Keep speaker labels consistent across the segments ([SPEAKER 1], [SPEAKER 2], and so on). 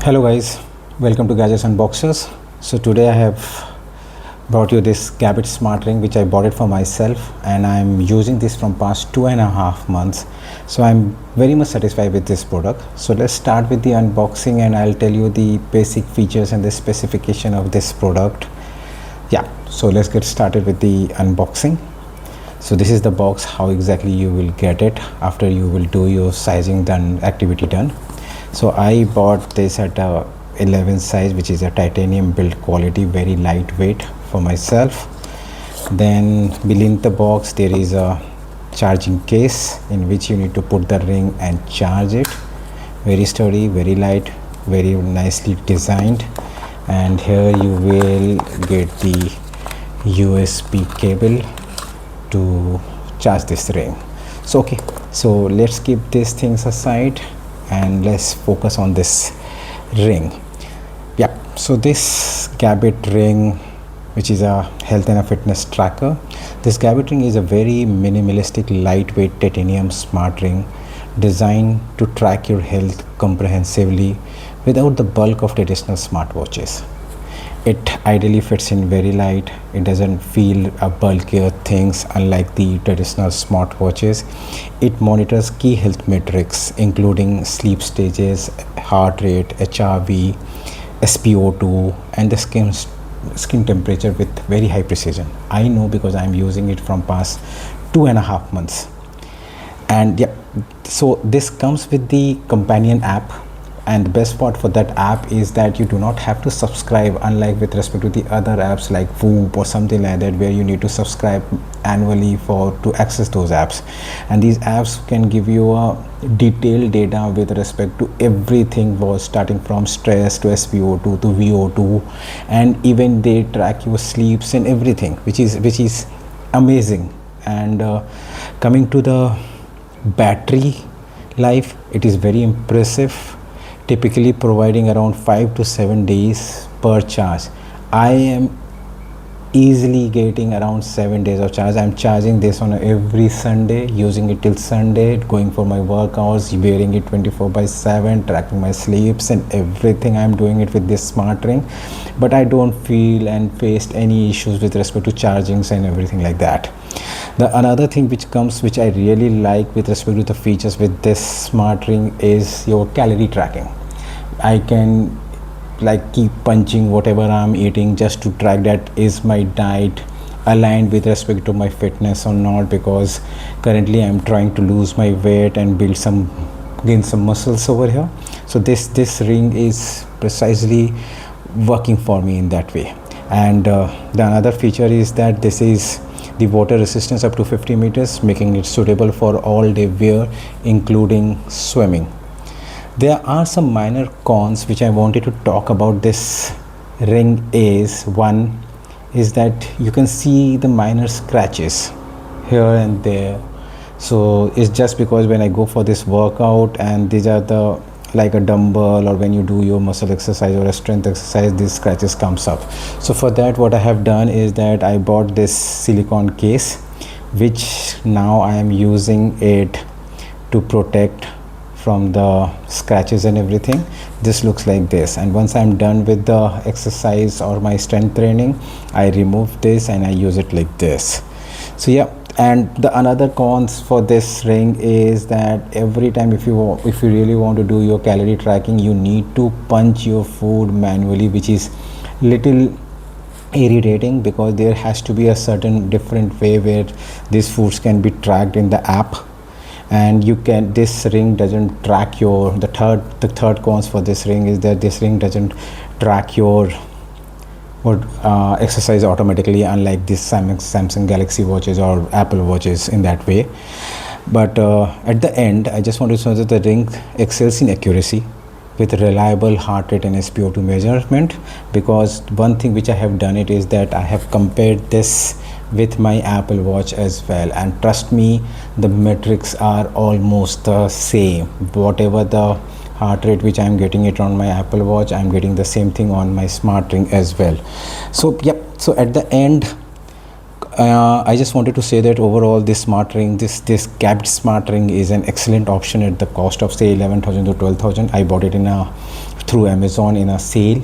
[SPEAKER 1] Hello guys, welcome to Gadgets and Boxes. So today I have brought you this Gabit Smart Ring which I bought it for myself, and I'm using this from past 2.5 months. So I'm very much satisfied with this product. So let's start with the unboxing and I'll tell you the basic features and the specification of this product. Yeah, so let's get started with the unboxing. So this is the box, how exactly you will get it after you will do your sizing activity done. So I bought this at a 11 size, which is a titanium build quality, very lightweight for myself. Then beneath the box there is a charging case in which you need to put the ring and charge it. Very sturdy, very light, very nicely designed. And here you will get the USB cable to charge this ring. So okay, so let's keep these things aside and let's focus on this ring. Yeah, so this Gabit ring, which is a health and a fitness tracker. This Gabit ring is a very minimalistic, lightweight titanium smart ring designed to track your health comprehensively without the bulk of traditional smartwatches. It ideally fits in very light. It doesn't feel a bulkier things unlike the traditional smartwatches. It monitors key health metrics including sleep stages, heart rate, HRV, SpO2 and the skin temperature with very high precision. I know because I'm using it from past 2.5 months. And yeah, so this comes with the companion app. And the best part for that app is that you do not have to subscribe, unlike with respect to the other apps like Whoop or something like that, where you need to subscribe annually to access those apps. And these apps can give you a detailed data with respect to everything, was starting from stress to SpO2 to VO2, and even they track your sleeps and everything, which is amazing. And coming to the battery life, it is very impressive, typically providing around 5 to 7 days per charge. I am easily getting around 7 days of charge. I'm charging this on every Sunday, using it till Sunday, going for my workouts, wearing it 24/7, tracking my sleeps and everything. I'm doing it with this smart ring, but I don't feel and faced any issues with respect to chargings and everything like that. The another thing which I really like with respect to the features with this smart ring is your calorie tracking. I can keep punching whatever I'm eating just to track that is my diet aligned with respect to my fitness or not, because currently I'm trying to lose my weight and gain some muscles over here. So this ring is precisely working for me in that way. And the another feature is that this is the water resistance up to 50 meters, making it suitable for all day wear, including swimming. There are some minor cons which I wanted to talk about this ring. One is that you can see the minor scratches here and there. So it's just because when I go for this workout and these are the like a dumbbell, or when you do your muscle exercise or a strength exercise, these scratches comes up. So for that, what I have done is that I bought this silicone case, which now I am using it to protect from the scratches and everything. This looks like this, and once I'm done with the exercise or my strength training, I remove this and I use it like this. So yeah. And the another cons for this ring is that every time if you really want to do your calorie tracking, you need to punch your food manually, which is little irritating, because there has to be a certain different way where these foods can be tracked in the app. And this ring doesn't track the third cons for this ring is that this ring doesn't track your exercise automatically, unlike this Samsung Galaxy watches or Apple watches in that way. But at the end, I just want to say that the ring excels in accuracy with reliable heart rate and SpO2 measurement, because one thing which I have done it is that I have compared this with my Apple Watch as well, and trust me, the metrics are almost the same. Whatever the heart rate which I'm getting it on my Apple Watch, I'm getting the same thing on my smart ring as well. So yep, so at the end, I just wanted to say that overall this smart ring, this Gabit Smart Ring is an excellent option at the cost of say 11,000 to 12,000. I bought it in a through Amazon in a sale,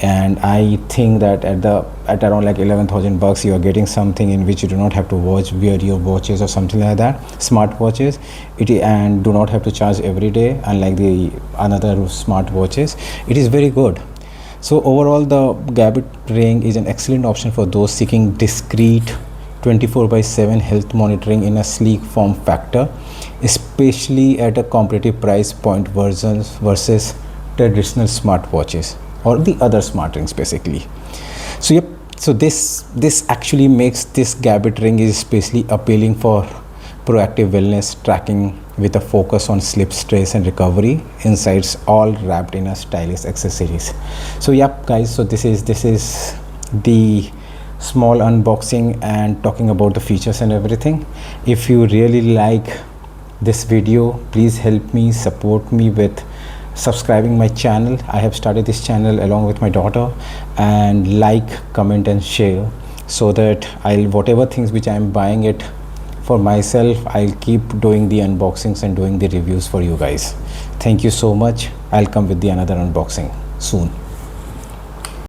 [SPEAKER 1] and I think that at around like 11,000 bucks you are getting something in which you do not have to wear your watches or something like that, smartwatches, and do not have to charge every day, unlike the another smartwatches. It is very good. So overall, the Gabit ring is an excellent option for those seeking discreet 24/7 health monitoring in a sleek form factor, especially at a competitive price point versus traditional smartwatches or the other smart rings basically. So yep, so this actually makes this Gabit ring is especially appealing for proactive wellness tracking with a focus on sleep, stress and recovery insights, all wrapped in a stylish accessories. So yep guys, so this is the small unboxing and talking about the features and everything. If you really like this video, please help me, support me with subscribing my channel. I have started this channel along with my daughter, and like, comment and share, so that whatever things which I am buying it for myself, I'll keep doing the unboxings and doing the reviews for you guys. Thank you so much. I'll come with the another unboxing soon.